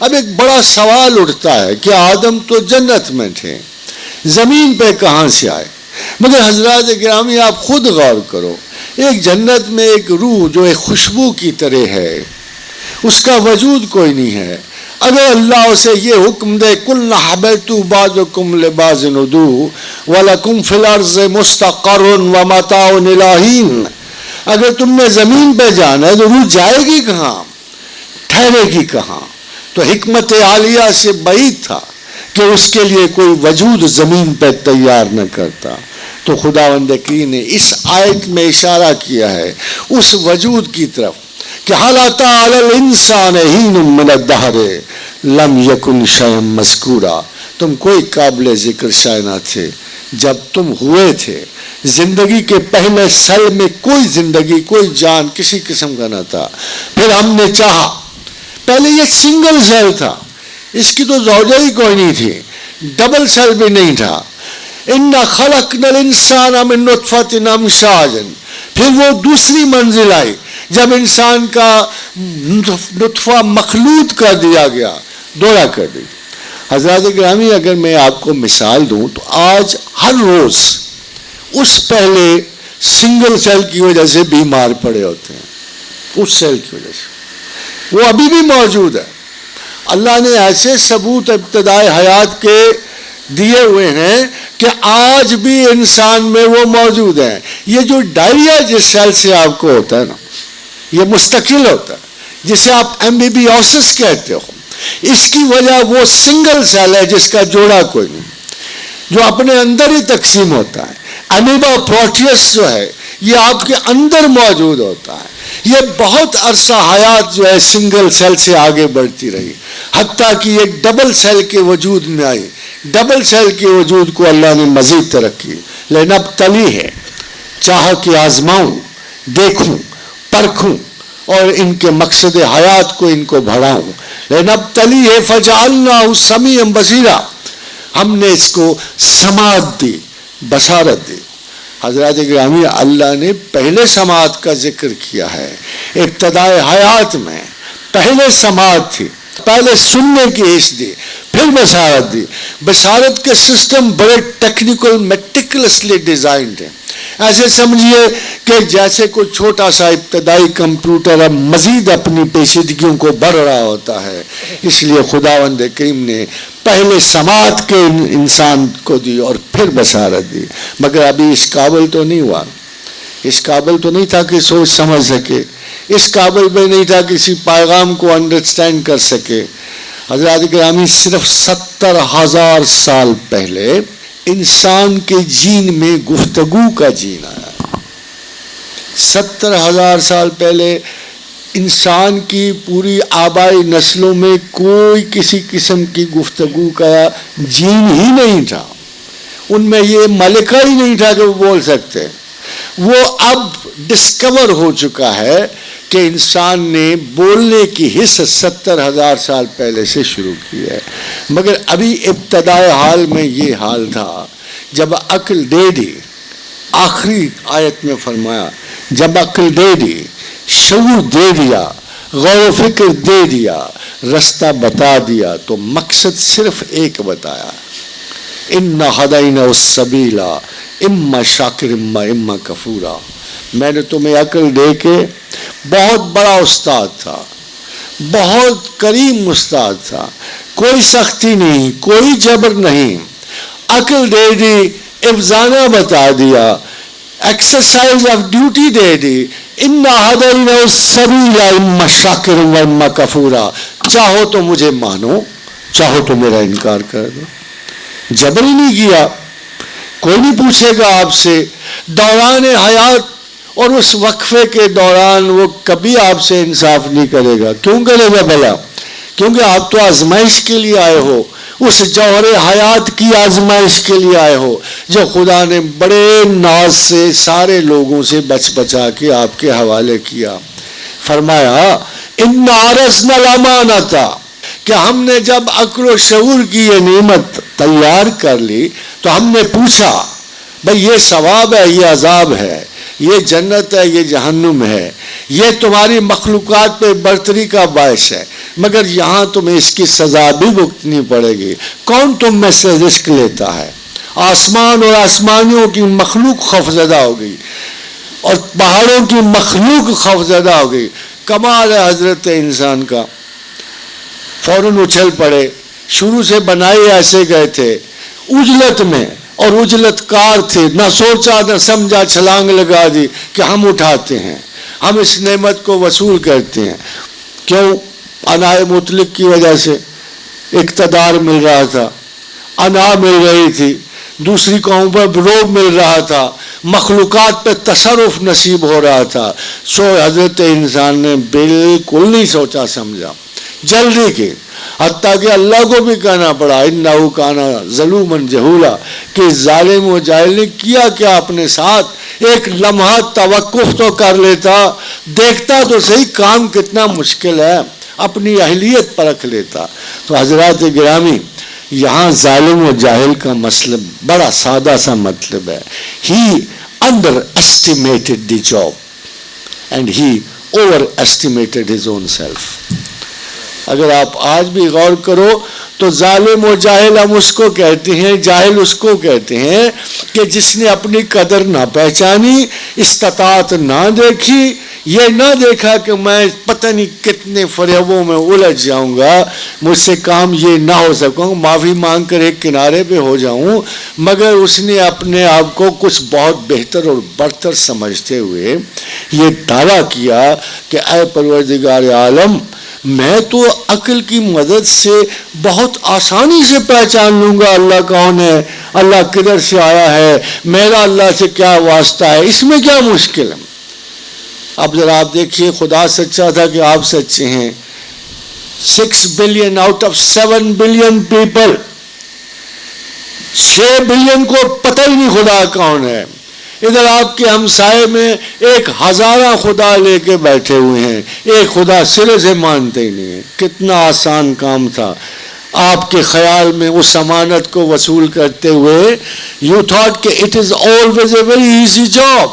اب ایک بڑا سوال اٹھتا ہے کہ آدم تو جنت میں تھے، زمین پہ کہاں سے آئے؟ مگر حضرات گرامی آپ خود غور کرو، ایک جنت میں ایک روح جو ایک خوشبو کی طرح ہے، اس کا وجود کوئی نہیں ہے۔ اگر اللہ اسے یہ حکم دے قُلْنَا اهْبِطُوا بَعْضُكُمْ لِبَعْضٍ عَدُوٌّ وَلَكُمْ فِي الْأَرْضِ مُسْتَقَرٌّ وَمَتَاعٌ إِلَىٰ حِینٍ، اگر تم نے زمین پہ جانا ہے تو روح جائے گی کہاں، ٹھہرے گی کہاں؟ تو حکمت عالیہ سے بعید تھا کہ اس کے لیے کوئی وجود زمین پہ تیار نہ کرتا۔ تو خداوند کریم نے اس آیت میں اشارہ کیا ہے اس وجود کی طرف کہ هَلْ أَتَىٰ عَلَى الْإِنسَانِ حِینٌ مِّنَ الدَّهْرِ لَمْ يَکُنْ شَیْئًا مَذْکُورًا، تم کوئی قابل ذکر شے نہ تھے جب تم ہوئے تھے، زندگی کے پہلے سیل میں کوئی زندگی، کوئی جان کسی قسم کا نہ تھا، پھر ہم نے چاہا، پہلے یہ سنگل سیل تھا، اس کی تو زوجہ ہی کوئی نہیں تھی، ڈبل سیل بھی نہیں تھا، اِنَّا خَلَقْنَا الْإِنسَانَ مِن نُطْفَةٍ أَمْشَاجٍ، پھر وہ دوسری منزل آئی جب انسان کا نطفہ مخلوط کر دیا گیا، دوڑا کر دی۔ حضرات گرامی اگر میں آپ کو مثال دوں تو آج ہر روز اس پہلے سنگل سیل کی وجہ سے بیمار پڑے ہوتے ہیں، اس سیل کی وجہ سے وہ ابھی بھی موجود ہے۔ اللہ نے ایسے ثبوت ابتدائی حیات کے دیے ہوئے ہیں کہ آج بھی انسان میں وہ موجود ہیں۔ یہ جو ڈائریا جس سیل سے آپ کو ہوتا ہے نا، یہ مستقل ہوتا ہے، جسے آپ ایمبیبیوسس کہتے ہو، اس کی وجہ وہ سنگل سیل ہے جس کا جوڑا کوئی نہیں، جو اپنے اندر ہی تقسیم ہوتا ہے۔ امیبا پروٹیوس جو ہے یہ آپ کے اندر موجود ہوتا ہے۔ یہ بہت عرصہ حیات جو ہے سنگل سیل سے آگے بڑھتی رہی، حتیٰ کہ ایک ڈبل سیل کے وجود میں آئی۔ ڈبل سیل کے وجود کو اللہ نے مزید ترقی، لنبتلی ہے، چاہا کہ آزماؤں، دیکھوں، پرکھوں اور ان کے مقصد حیات کو ان کو بڑھاؤں۔ لنبتلی ہے فجعلناہ سمیعا بصیرا، ہم نے اس کو سماعت دی، بصارت دی۔ حضرات گرامی اللہ نے پہلے سماعت کا ذکر کیا ہے، ابتدائے حیات میں پہلے سماعت تھی، پہلے سننے کی حص دی، پھر بصارت دی۔ بصارت کے سسٹم بڑے ٹیکنیکل میٹیکولسلی ڈیزائنڈ ہیں، ایسے سمجھیے کہ جیسے کوئی چھوٹا سا ابتدائی کمپیوٹر اب مزید اپنی پیچیدگیوں کو بڑھ رہا ہوتا ہے، اس لیے خداوند کریم نے پہلے سماعت کے انسان کو دی اور پھر بصارت دی، مگر ابھی اس قابل تو نہیں ہوا، اس قابل تو نہیں تھا کہ سوچ سمجھ سکے، اس قابل بھی نہیں تھا کسی پیغام کو انڈرسٹینڈ کر سکے۔ حضرات گرامی صرف 70,000 سال پہلے انسان کے جین میں گفتگو کا جین آیا۔ 70,000 سال پہلے انسان کی پوری آبائی نسلوں میں کوئی کسی قسم کی گفتگو کا جین ہی نہیں تھا، ان میں یہ ملکہ ہی نہیں تھا کہ وہ بول سکتے۔ وہ اب ڈسکور ہو چکا ہے کہ انسان نے بولنے کی حص 70,000 سال پہلے سے شروع کی ہے، مگر ابھی ابتدائی حال میں یہ حال تھا جب عقل دے دی، آخری آیت میں فرمایا جب عقل دے دی، شعور دے دیا، غور و فکر دے دیا، رستہ بتا دیا، تو مقصد صرف ایک بتایا، اِنَّا هَدَيْنَاهُ السَّبِيلَ اِمَّا شَاكِرًا اِمَّا كَفُورًا۔ میں نے تمہیں عقل دے کے، بہت بڑا استاد تھا، بہت کریم استاد تھا، کوئی سختی نہیں، کوئی جبر نہیں، عقل دے دی، افزانہ بتا دیا، ایکسرسائز آف ڈیوٹی دے دی، اِنَّا هَدَيْنَاهُ السَّبِيلَ اِمَّا شَاكِرًا وَإِمَّا كَفُورًا، چاہو تو مجھے مانو، چاہو تو میرا انکار کر دو۔ جبر ہی نہیں کیا، کوئی نہیں پوچھے گا آپ سے دوران حیات اور اس وقفے کے دوران، وہ کبھی آپ سے انصاف نہیں کرے گا۔ کیوں کرے گا بھلا؟ کیونکہ آپ تو آزمائش کے لیے آئے ہو، اس جوہر حیات کی آزمائش کے لیے آئے ہو جو خدا نے بڑے ناز سے سارے لوگوں سے بچ بچا کے آپ کے حوالے کیا۔ فرمایا اِنَّا عَرَضْنَا الْأَمَانَةَ، کہ ہم نے جب عقل و شعور کی یہ نعمت تیار کر لی تو ہم نے پوچھا بھئی یہ ثواب ہے، یہ عذاب ہے، یہ جنت ہے، یہ جہنم ہے، یہ تمہاری مخلوقات پہ برتری کا باعث ہے، مگر یہاں تمہیں اس کی سزا بھی بھگتنی پڑے گی. کون تم میں سے رزق لیتا ہے؟ آسمان اور آسمانیوں کی مخلوق خوفزدہ ہو گئی اور پہاڑوں کی مخلوق خوفزدہ ہو گئی. کمال ہے حضرت انسان کا. فوراً اچھل پڑے. شروع سے بنائے ایسے گئے تھے عجلت میں اور عجلت کار تھے، نہ سوچا نہ سمجھا، چھلانگ لگا دی کہ ہم اٹھاتے ہیں، ہم اس نعمت کو وصول کرتے ہیں. کیوں؟ انائے مطلق کی وجہ سے اقتدار مل رہا تھا، انا مل رہی تھی، دوسری قوموں پر روب مل رہا تھا، مخلوقات پہ تصرف نصیب ہو رہا تھا. سو حضرت انسان نے بالکل نہیں سوچا سمجھا، جلدی کی، حتیٰ کہ اللہ کو بھی کہنا پڑا انہو کان ظلوما جہولا، کہ ظالم و جاہل نے کیا کیا اپنے ساتھ. ایک لمحہ توقف تو کر لیتا، دیکھتا تو صحیح کام کتنا مشکل ہے، اپنی اہلیت پرکھ لیتا. تو حضرات گرامی، یہاں ظالم و جاہل کا مسئلہ بڑا سادہ سا مطلب ہے. He underestimated the job and he overestimated his own self. اگر آپ آج بھی غور کرو تو ظالم و جاہل ہم اس کو کہتے ہیں، جاہل اس کو کہتے ہیں کہ جس نے اپنی قدر نہ پہچانی، استطاعت نہ دیکھی، یہ نہ دیکھا کہ میں پتہ نہیں کتنے فریبوں میں الجھ جاؤں گا، مجھ سے کام یہ نہ ہو سکوں، معافی مانگ کر ایک کنارے پہ ہو جاؤں. مگر اس نے اپنے آپ کو کچھ بہت بہتر اور برتر سمجھتے ہوئے یہ دعویٰ کیا کہ اے پروردگار عالم، میں تو عقل کی مدد سے بہت آسانی سے پہچان لوں گا اللہ کون ہے، اللہ کدھر سے آیا ہے، میرا اللہ سے کیا واسطہ ہے، اس میں کیا مشکل ہے. اب ذرا آپ دیکھیے، خدا سچا تھا کہ آپ سچے ہیں. 6 billion out of 7 billion people, 6 billion کو پتہ ہی نہیں خدا کون ہے. ادھر آپ کے ہمسائے میں 1000 خدا لے کے بیٹھے ہوئے ہیں، ایک خدا سرے سے مانتے ہی نہیں ہے. کتنا آسان کام تھا آپ کے خیال میں اس امانت کو وصول کرتے ہوئے. یو تھاٹ کہ it is always a very easy job.